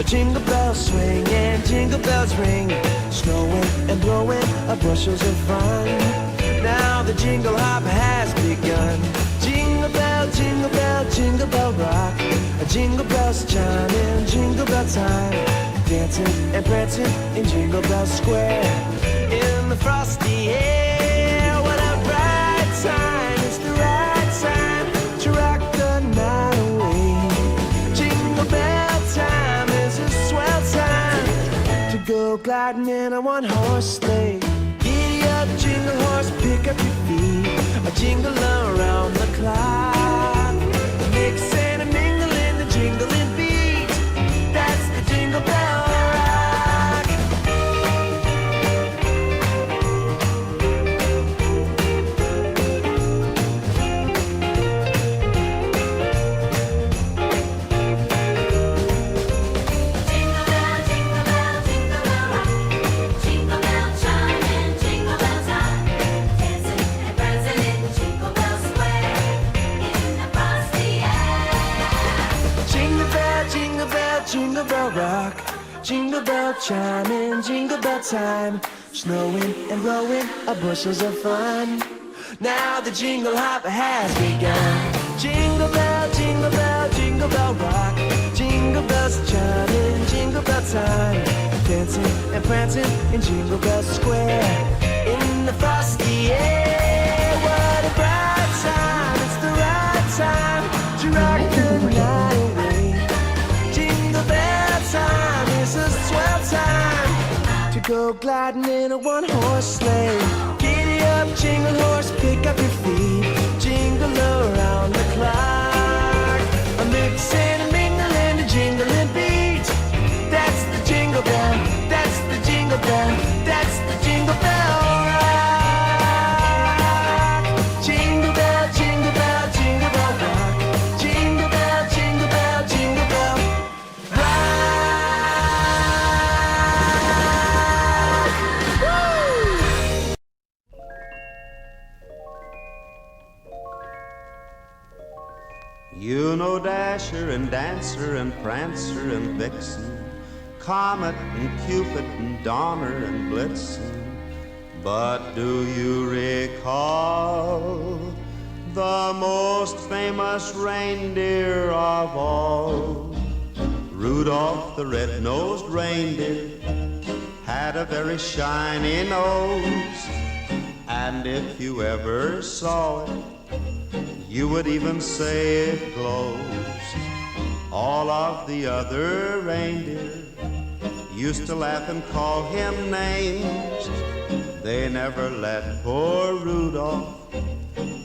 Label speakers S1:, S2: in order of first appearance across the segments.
S1: Jingle bells swing and jingle bells ring, snowing and blowing bushels of fun. Now the jingle hop has begun. Jingle bell, jingle bell, jingle bell rock. Jingle bells chime in jingle bell time, dancing and prancing in Jingle Bell Square. In the frosty air, what a bright time! It's the right time to rock the night away. Jingle bell time is a swell time to go gliding in a one-horse sleigh. Giddy up, jingle horse, pick up your feet, a jingle around the clock. Mix and a mingle in the jingling beat. That's the Jingle Bell Rock.
S2: Jingle bell, jingle bell, jingle bell rock. Jingle bell chime in jingle bell time, dancing and prancing in Jingle Bell Square. In the frosty air.
S1: Jingle bell, jingle bell, jingle bell rock. Jingle bell chime in jingle bell time, snowing and blowing bushels of fun. Now the jingle hop has begun. Jingle bell, jingle bell, jingle bell rock. Jingle bells chime in jingle bell time, dancing and prancing in Jingle Bell Square. In the frosty air, what a bright time! It's the right time to rock the night away. Jingle bell time is a swell time to go gliding in a one-horse sleigh. Giddy up, jingle horse, pick up your feet, jingle around the clock. A mix and a mingle and a jingling beat. That's the jingle bell, that's the jingle bell, that's the Jingle Bell Rock. Jingle bell, jingle bell, jingle bell rock. Jingle bell, jingle bell, jingle bell rock. Woo!
S3: You know Dasher and Dancer and Prancer and Vixen, Comet and Cupid and Donner and Blitzen. But do you recall the most famous reindeer of all? Rudolph the red-nosed reindeer had a very shiny nose, and if you ever saw it, you would even say it glows. All of the other reindeer used to laugh and call him names. They never let poor Rudolph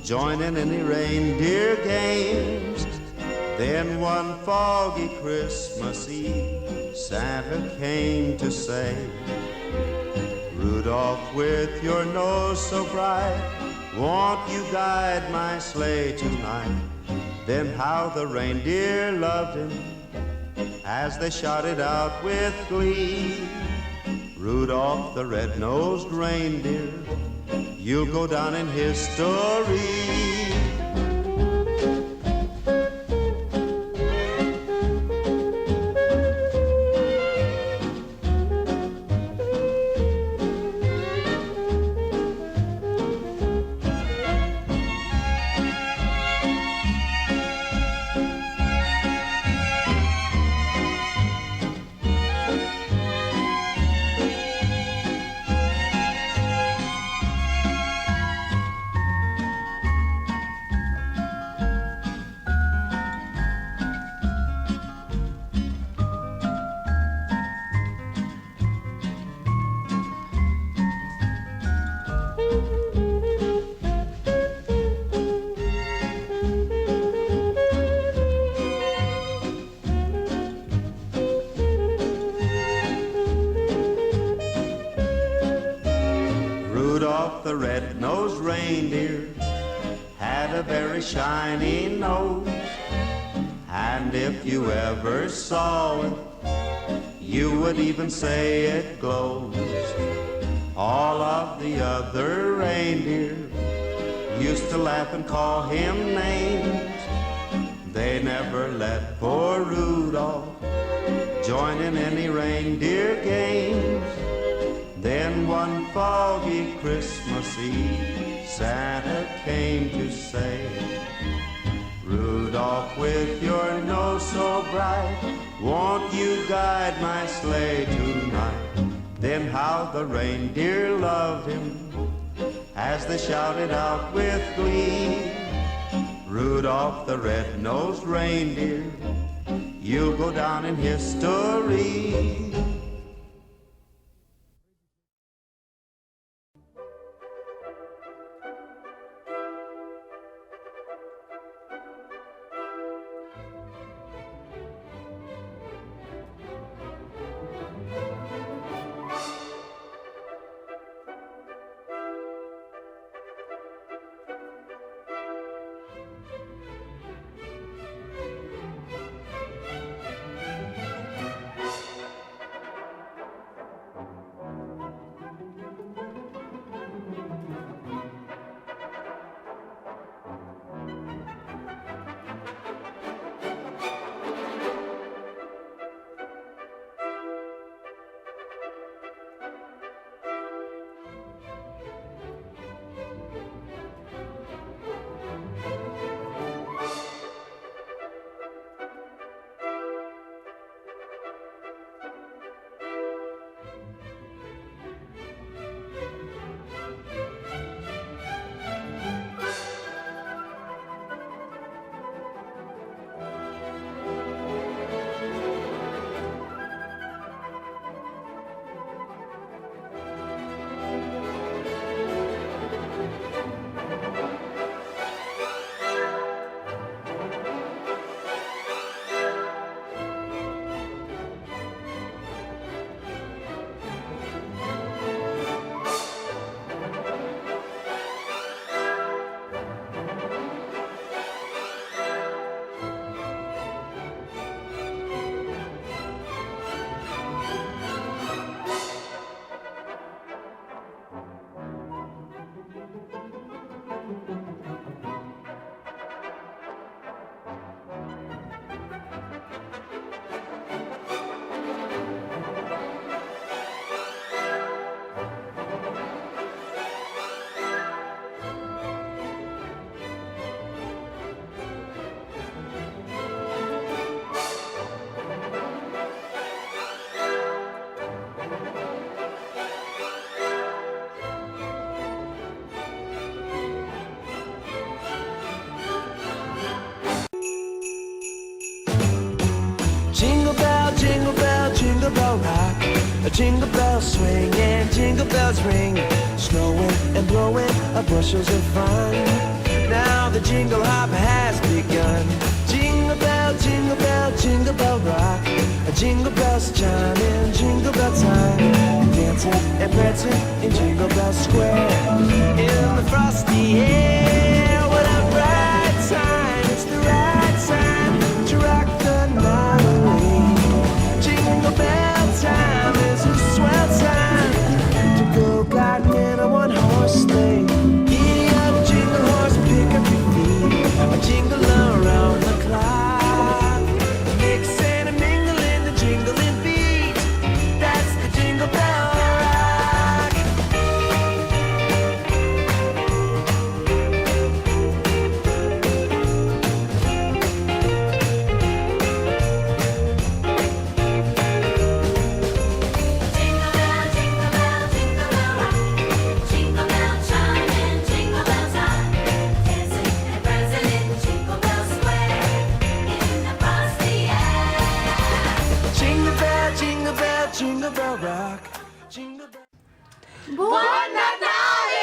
S3: join in any reindeer games. Then one foggy Christmas Eve, Santa came to say, Rudolph, with your nose so bright, won't you guide my sleigh tonight? Then how the reindeer loved him as they shouted out with glee, Rudolph the red-nosed reindeer, you'll go down in history. Rudolph the red-nosed reindeer had a very shiny nose, and if you ever saw it, you would even say it glows. All of the other reindeer used to laugh and call him names. They never let poor Rudolph join in any reindeer games. Then one foggy Christmas Eve, Santa came to say, Rudolph, with your nose so bright, won't you guide my sleigh tonight? Then how the reindeer loved him as they shouted out with glee, Rudolph the red-nosed reindeer, you'll go down in history.
S1: Jingle bell rock, a jingle bell swing and jingle bells ring, snowing and blowing bushels of fun. Now the jingle hop has begun. Jingle bell, jingle bell, jingle bell rock, jingle bells chime in jingle bell time, dancing and prancing in Jingle Bell Square, in the frosty air. What a bright time! It's the right time to rock the night away. Jingle bell time is a swell time to go gliding in a one-horse sleigh. Giddy up, jingle horse, pick up your feet, jingle around the clock. Mix and a mingle in the jingling beat. That's the Jingle Bell Rock.
S2: Jingle bell, jingle bell, jingle bell rock. Jingle bell chime in jingle bell time. Dancing and prancing in Jingle Bell Square, in the frosty air.
S1: Jingle bell, jingle bell, jingle bell rock. Jingle bell.
S4: Buon Natale!